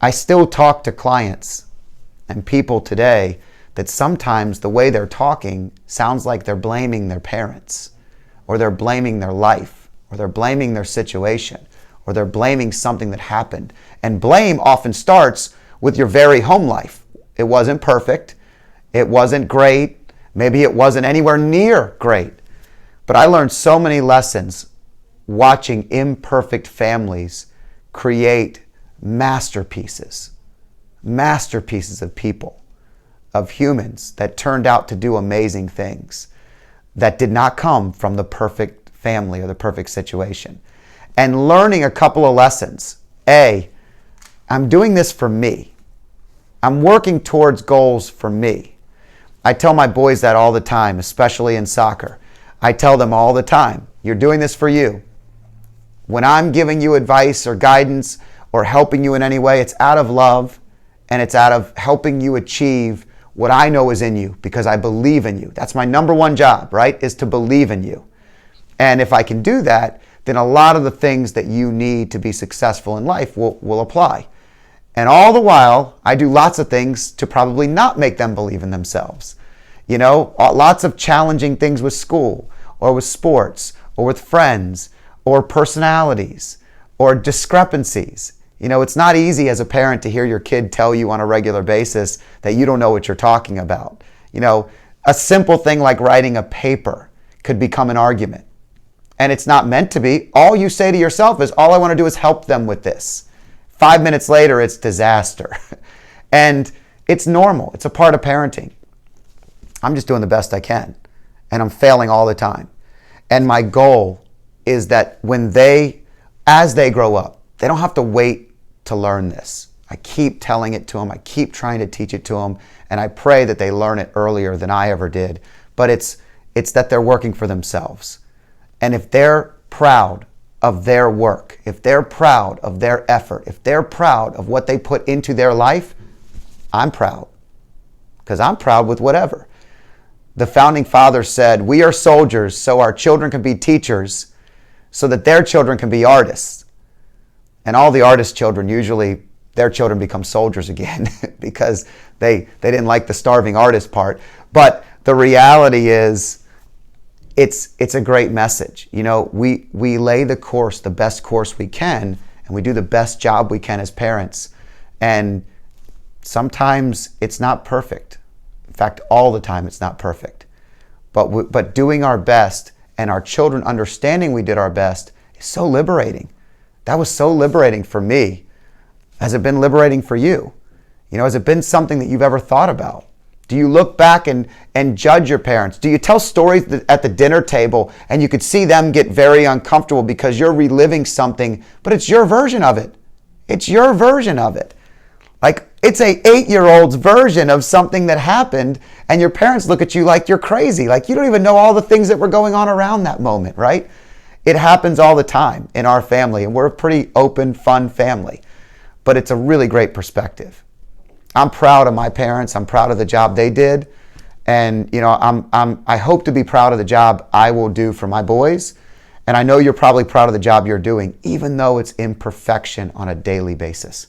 I still talk to clients and people today that sometimes the way they're talking sounds like they're blaming their parents, or they're blaming their life, or they're blaming their situation, or they're blaming something that happened. And blame often starts with your very home life. It wasn't perfect. It wasn't great. Maybe it wasn't anywhere near great. But I learned so many lessons watching imperfect families create masterpieces of people, of humans that turned out to do amazing things that did not come from the perfect family or the perfect situation. And learning a couple of lessons. A, I'm doing this for me. I'm working towards goals for me. I tell my boys that all the time, especially in soccer. I tell them all the time, you're doing this for you. When I'm giving you advice or guidance or helping you in any way, it's out of love, and it's out of helping you achieve what I know is in you, because I believe in you. That's my number one job, right? Is to believe in you. And if I can do that, then a lot of the things that you need to be successful in life will apply. And all the while, I do lots of things to probably not make them believe in themselves. You know, lots of challenging things with school, or with sports, or with friends, or personalities, or discrepancies. You know, it's not easy as a parent to hear your kid tell you on a regular basis that you don't know what you're talking about. You know, a simple thing like writing a paper could become an argument. And it's not meant to be. All you say to yourself is, all I want to do is help them with this. 5 minutes later, it's disaster. And it's normal. It's a part of parenting. I'm just doing the best I can. And I'm failing all the time. And my goal is that as they grow up, they don't have to wait to learn this. I keep telling it to them. I keep trying to teach it to them. And I pray that they learn it earlier than I ever did. But it's that they're working for themselves. And if they're proud of their work, if they're proud of their effort, if they're proud of what they put into their life, I'm proud. Because I'm proud with whatever. The founding fathers said, we are soldiers so our children can be teachers, so that their children can be artists. And all the artist children, usually their children become soldiers again because they didn't like the starving artist part. But the reality is, it's a great message. You know, we lay the course, the best course we can, and we do the best job we can as parents. And sometimes it's not perfect. In fact, all the time it's not perfect. But doing our best and our children understanding we did our best is so liberating. That was so liberating for me. Has it been liberating for you? You know, has it been something that you've ever thought about? Do you look back and judge your parents? Do you tell stories at the dinner table and you could see them get very uncomfortable because you're reliving something, but it's your version of it. It's your version of it. Like, it's a 8-year-old's version of something that happened, and your parents look at you like you're crazy. Like, you don't even know all the things that were going on around that moment, right? It happens all the time in our family, and we're a pretty open, fun family. But it's a really great perspective. I'm proud of my parents. I'm proud of the job they did. And, you know, I hope to be proud of the job I will do for my boys. And I know you're probably proud of the job you're doing, even though it's imperfection on a daily basis.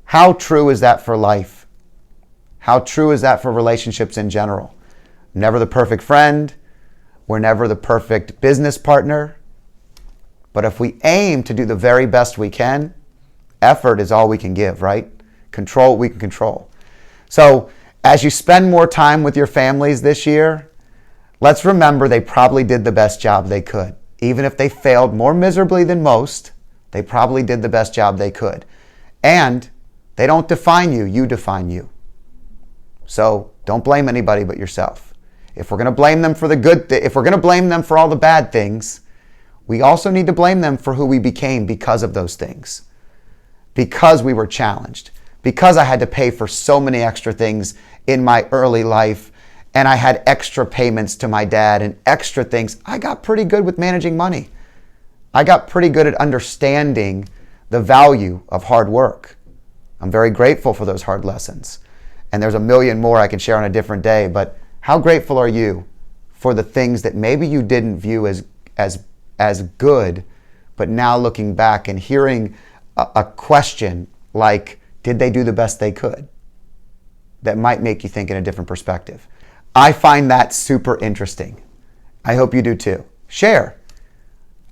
How true is that for life? How true is that for relationships in general? Never the perfect friend. We're never the perfect business partner. But if we aim to do the very best we can, effort is all we can give, right? Control what we can control. So as you spend more time with your families this year, let's remember they probably did the best job they could. Even if they failed more miserably than most, they probably did the best job they could. And they don't define you, you define you. So don't blame anybody but yourself. If we're going to blame them for the good, if we're going to blame them for all the bad things, we also need to blame them for who we became because of those things. Because we were challenged. Because I had to pay for so many extra things in my early life, and I had extra payments to my dad and extra things. I got pretty good with managing money. I got pretty good at understanding the value of hard work. I'm very grateful for those hard lessons. And there's a million more I can share on a different day, but how grateful are you for the things that maybe you didn't view as good, but now looking back and hearing a question like, Did they do the best they could? That might make you think in a different perspective. I find that super interesting. I hope you do too. Share.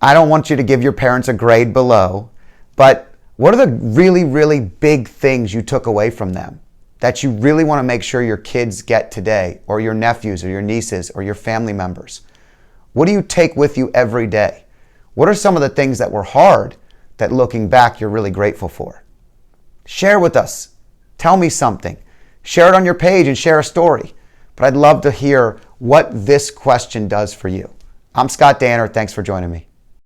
I don't want you to give your parents a grade below, but what are the really, really big things you took away from them that you really want to make sure your kids get today, or your nephews or your nieces or your family members? What do you take with you every day? What are some of the things that were hard that looking back you're really grateful for? Share with us. Tell me something. Share it on your page and share a story. But I'd love to hear what this question does for you. I'm Scott Danner. Thanks for joining me.